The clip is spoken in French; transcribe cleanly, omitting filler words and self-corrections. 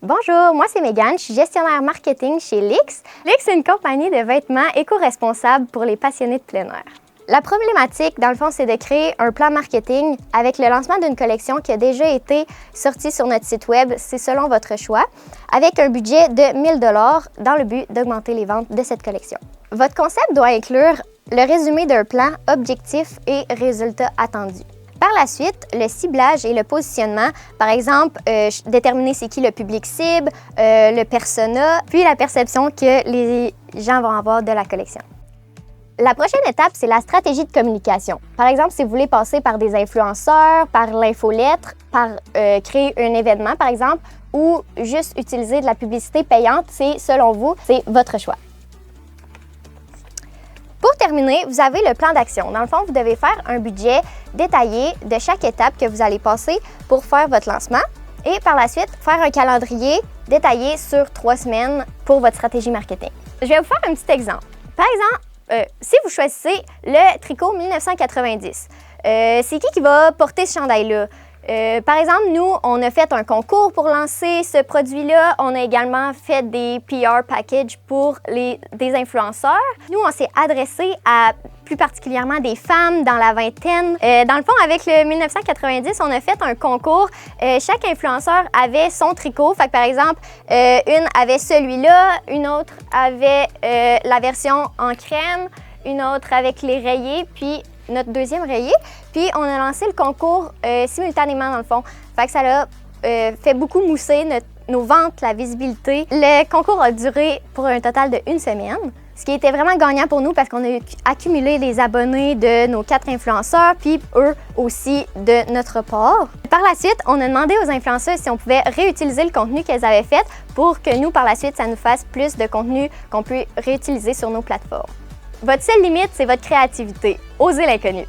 Bonjour, moi c'est Mégane, je suis gestionnaire marketing chez Lix. Lix est une compagnie de vêtements éco-responsables pour les passionnés de plein air. La problématique, dans le fond, c'est de créer un plan marketing avec le lancement d'une collection qui a déjà été sortie sur notre site web, c'est selon votre choix, avec un budget de 1 000 $ dans le but d'augmenter les ventes de cette collection. Votre concept doit inclure le résumé d'un plan, objectif et résultats attendus. Par la suite, le ciblage et le positionnement, par exemple, déterminer c'est qui le public cible, le persona, puis la perception que les gens vont avoir de la collection. La prochaine étape, c'est la stratégie de communication. Par exemple, si vous voulez passer par des influenceurs, par l'infolettre, par créer un événement, par exemple, ou juste utiliser de la publicité payante, c'est, selon vous, c'est votre choix. Pour terminer, vous avez le plan d'action. Dans le fond, vous devez faire un budget détaillé de chaque étape que vous allez passer pour faire votre lancement et par la suite, faire un calendrier détaillé sur 3 semaines pour votre stratégie marketing. Je vais vous faire un petit exemple. Par exemple, si vous choisissez le tricot 1990, c'est qui va porter ce chandail-là? Par exemple, nous, on a fait un concours pour lancer ce produit-là. On a également fait des PR packages pour des influenceurs. Nous, on s'est adressé à plus particulièrement des femmes dans la vingtaine. Dans le fond, avec le 1990, on a fait un concours. Chaque influenceur avait son tricot. Fait que, par exemple, une avait celui-là, une autre avait la version en crème, une autre avec les rayés, puis notre deuxième rayé. Puis, on a lancé le concours simultanément, dans le fond. Fait que ça a fait beaucoup mousser nos ventes, la visibilité. Le concours a duré pour un total de 1 semaine, ce qui était vraiment gagnant pour nous parce qu'on a accumulé les abonnés de nos 4 influenceurs, puis eux aussi de notre part. Par la suite, on a demandé aux influenceurs si on pouvait réutiliser le contenu qu'elles avaient fait pour que nous, par la suite, ça nous fasse plus de contenu qu'on peut réutiliser sur nos plateformes. Votre seule limite, c'est votre créativité. Osez l'inconnu.